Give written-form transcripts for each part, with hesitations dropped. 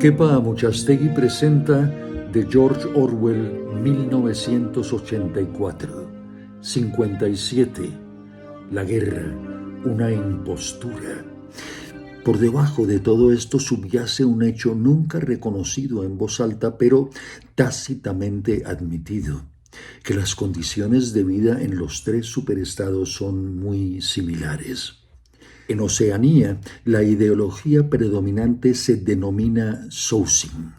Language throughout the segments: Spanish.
Kepa Amuchastegui presenta de George Orwell 1984, 57, La guerra, una impostura. Por debajo de todo esto subyace un hecho nunca reconocido en voz alta, pero tácitamente admitido, que las condiciones de vida en los tres superestados son muy similares. En Oceanía, la ideología predominante se denomina Sousing.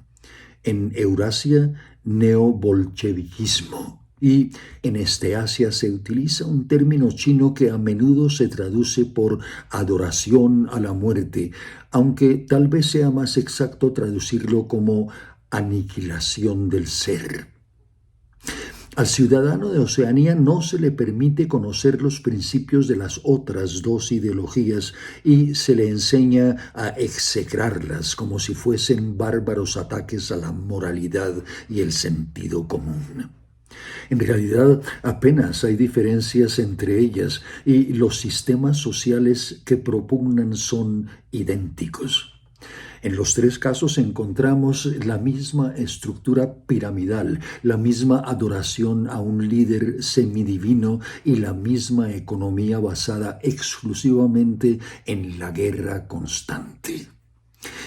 En Eurasia, neobolcheviquismo. Y en Asia se utiliza un término chino que a menudo se traduce por adoración a la muerte, aunque tal vez sea más exacto traducirlo como aniquilación del ser. Al ciudadano de Oceanía no se le permite conocer los principios de las otras dos ideologías y se le enseña a execrarlas como si fuesen bárbaros ataques a la moralidad y el sentido común. En realidad, apenas hay diferencias entre ellas y los sistemas sociales que propugnan son idénticos. En los tres casos encontramos la misma estructura piramidal, la misma adoración a un líder semidivino y la misma economía basada exclusivamente en la guerra constante.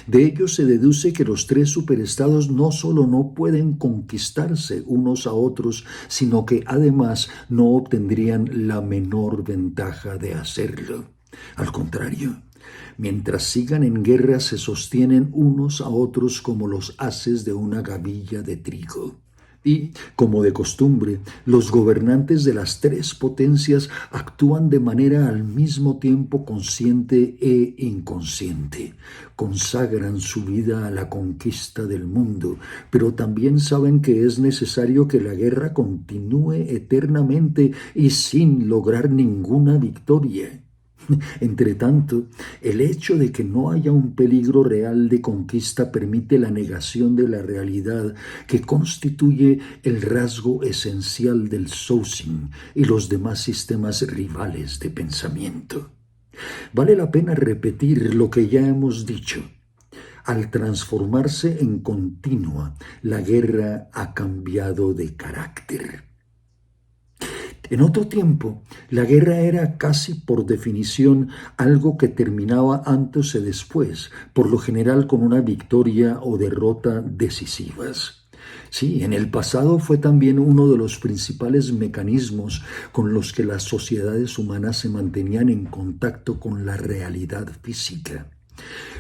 De ello se deduce que los tres superestados no solo no pueden conquistarse unos a otros, sino que además no obtendrían la menor ventaja de hacerlo. Al contrario, mientras sigan en guerra se sostienen unos a otros como los haces de una gavilla de trigo. Y, como de costumbre, los gobernantes de las tres potencias actúan de manera al mismo tiempo consciente e inconsciente. Consagran su vida a la conquista del mundo, pero también saben que es necesario que la guerra continúe eternamente y sin lograr ninguna victoria. Entretanto, el hecho de que no haya un peligro real de conquista permite la negación de la realidad que constituye el rasgo esencial del Sousing y los demás sistemas rivales de pensamiento. Vale la pena repetir lo que ya hemos dicho. Al transformarse en continua, la guerra ha cambiado de carácter. En otro tiempo, la guerra era casi por definición algo que terminaba antes o después, por lo general con una victoria o derrota decisivas. Sí, en el pasado fue también uno de los principales mecanismos con los que las sociedades humanas se mantenían en contacto con la realidad física.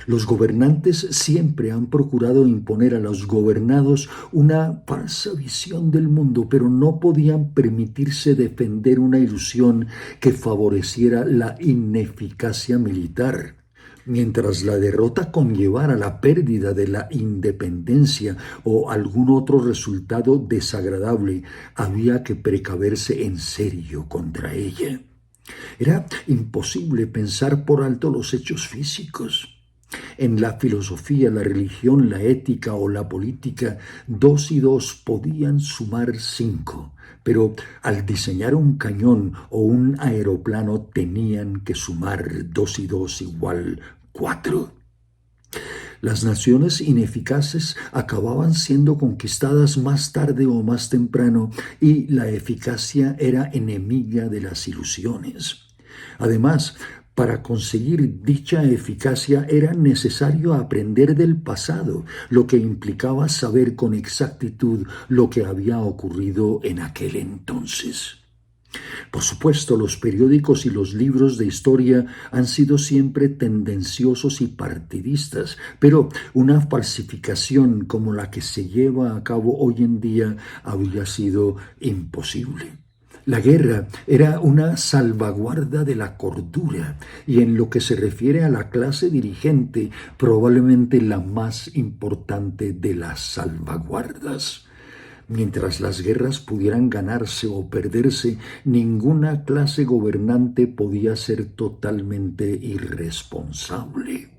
Los gobernantes siempre han procurado imponer a los gobernados una falsa visión del mundo, pero no podían permitirse defender una ilusión que favoreciera la ineficacia militar. Mientras la derrota conllevara la pérdida de la independencia o algún otro resultado desagradable, había que precaverse en serio contra ella. Era imposible pensar por alto los hechos físicos. En la filosofía, la religión, la ética o la política, 2 y 2 podían sumar 5, pero al diseñar un cañón o un aeroplano tenían que sumar 2 y 2 igual 4. Las naciones ineficaces acababan siendo conquistadas más tarde o más temprano y la eficacia era enemiga de las ilusiones. Además, para conseguir dicha eficacia era necesario aprender del pasado, lo que implicaba saber con exactitud lo que había ocurrido en aquel entonces. Por supuesto, los periódicos y los libros de historia han sido siempre tendenciosos y partidistas, pero una falsificación como la que se lleva a cabo hoy en día había sido imposible. La guerra era una salvaguarda de la cordura y en lo que se refiere a la clase dirigente, probablemente la más importante de las salvaguardas. Mientras las guerras pudieran ganarse o perderse, ninguna clase gobernante podía ser totalmente irresponsable.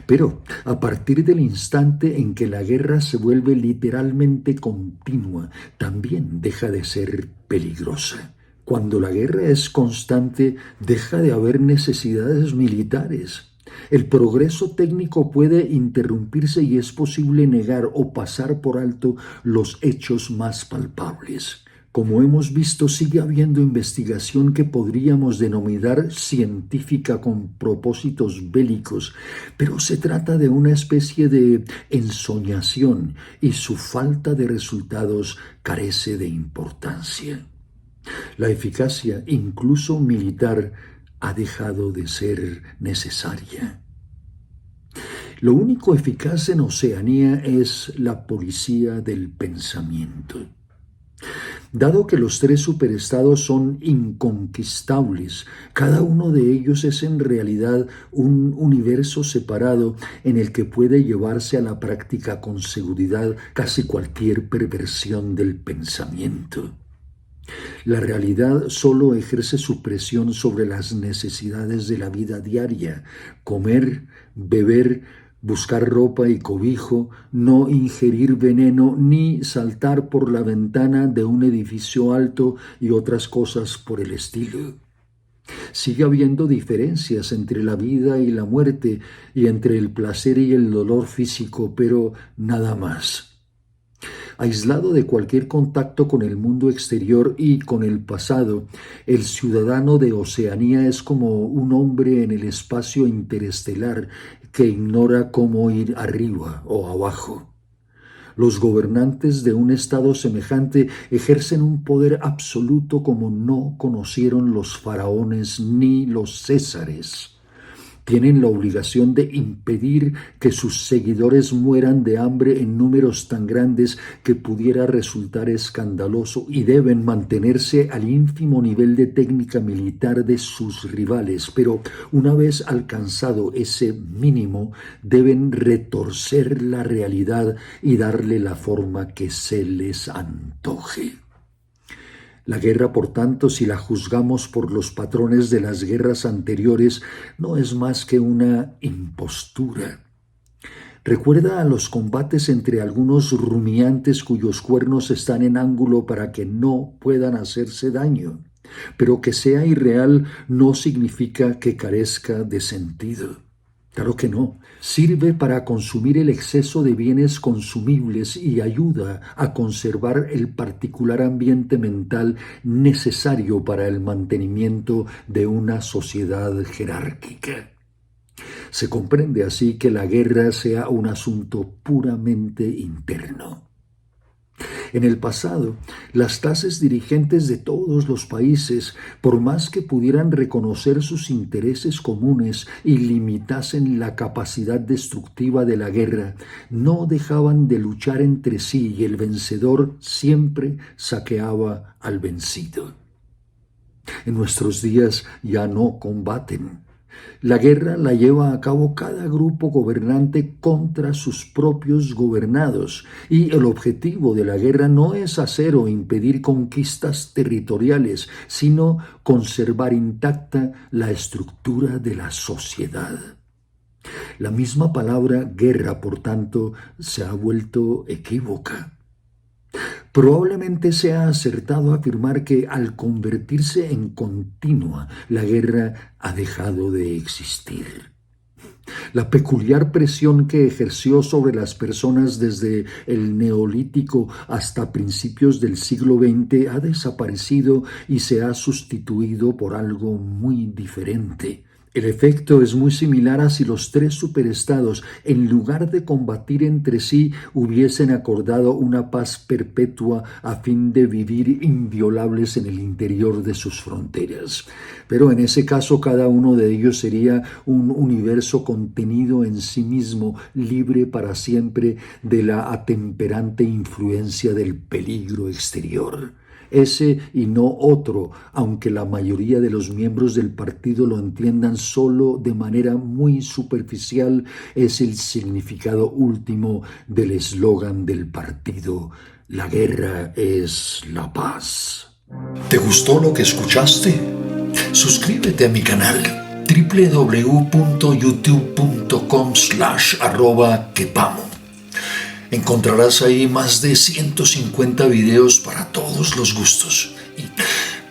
Pero a partir del instante en que la guerra se vuelve literalmente continua, también deja de ser peligrosa. Cuando la guerra es constante, deja de haber necesidades militares. El progreso técnico puede interrumpirse y es posible negar o pasar por alto los hechos más palpables. Como hemos visto, sigue habiendo investigación que podríamos denominar científica con propósitos bélicos, pero se trata de una especie de ensoñación y su falta de resultados carece de importancia. La eficacia, incluso militar, ha dejado de ser necesaria. Lo único eficaz en Oceanía es la policía del pensamiento. Dado que los tres superestados son inconquistables, cada uno de ellos es en realidad un universo separado en el que puede llevarse a la práctica con seguridad casi cualquier perversión del pensamiento. La realidad solo ejerce su presión sobre las necesidades de la vida diaria: comer, beber, buscar ropa y cobijo, no ingerir veneno ni saltar por la ventana de un edificio alto y otras cosas por el estilo. Sigue habiendo diferencias entre la vida y la muerte y entre el placer y el dolor físico, pero nada más. Aislado de cualquier contacto con el mundo exterior y con el pasado, el ciudadano de Oceanía es como un hombre en el espacio interestelar que ignora cómo ir arriba o abajo. Los gobernantes de un estado semejante ejercen un poder absoluto como no conocieron los faraones ni los césares. Tienen la obligación de impedir que sus seguidores mueran de hambre en números tan grandes que pudiera resultar escandaloso, y deben mantenerse al ínfimo nivel de técnica militar de sus rivales, pero una vez alcanzado ese mínimo, deben retorcer la realidad y darle la forma que se les antoje. La guerra, por tanto, si la juzgamos por los patrones de las guerras anteriores, no es más que una impostura. Recuerda a los combates entre algunos rumiantes cuyos cuernos están en ángulo para que no puedan hacerse daño. Pero que sea irreal no significa que carezca de sentido. Claro que no. Sirve para consumir el exceso de bienes consumibles y ayuda a conservar el particular ambiente mental necesario para el mantenimiento de una sociedad jerárquica. Se comprende así que la guerra sea un asunto puramente interno. En el pasado, las clases dirigentes de todos los países, por más que pudieran reconocer sus intereses comunes y limitasen la capacidad destructiva de la guerra, no dejaban de luchar entre sí, y el vencedor siempre saqueaba al vencido. En nuestros días ya no combaten. La guerra la lleva a cabo cada grupo gobernante contra sus propios gobernados, y el objetivo de la guerra no es hacer o impedir conquistas territoriales, sino conservar intacta la estructura de la sociedad. La misma palabra guerra, por tanto, se ha vuelto equívoca. Probablemente sea acertado afirmar que al convertirse en continua, la guerra ha dejado de existir. La peculiar presión que ejerció sobre las personas desde el Neolítico hasta principios del siglo XX ha desaparecido y se ha sustituido por algo muy diferente. El efecto es muy similar a si los tres superestados, en lugar de combatir entre sí, hubiesen acordado una paz perpetua a fin de vivir inviolables en el interior de sus fronteras. Pero en ese caso cada uno de ellos sería un universo contenido en sí mismo, libre para siempre de la atemperante influencia del peligro exterior. Ese y no otro, aunque la mayoría de los miembros del partido lo entiendan solo de manera muy superficial, es el significado último del eslogan del partido: la guerra es la paz. ¿Te gustó lo que escuchaste? Suscríbete a mi canal www.youtube.com/@quepamo. Encontrarás ahí más de 150 videos para todos los gustos. Y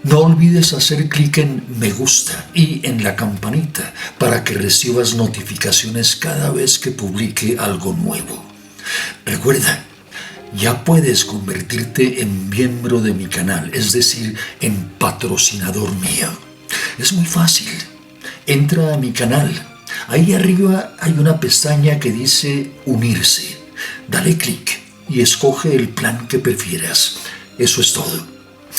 No olvides hacer clic en me gusta y en la campanita para que recibas notificaciones cada vez que publique algo nuevo. Recuerda, ya puedes convertirte en miembro de mi canal, es decir, en patrocinador mío. Es muy fácil. Entra a mi canal. Ahí arriba hay una pestaña que dice unirse. Dale clic y escoge el plan que prefieras. Eso es todo.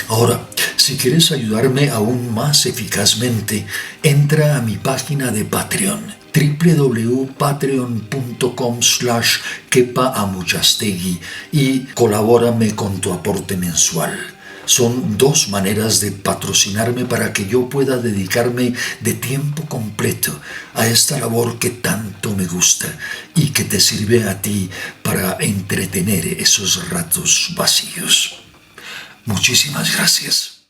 Ahora, si quieres ayudarme aún más eficazmente, entra a mi página de Patreon, www.patreon.com/kepa-amuchastegui y colabórame con tu aporte mensual. Son 2 maneras de patrocinarme para que yo pueda dedicarme de tiempo completo a esta labor que tanto me gusta y que te sirve a ti para entretener esos ratos vacíos. Muchísimas gracias.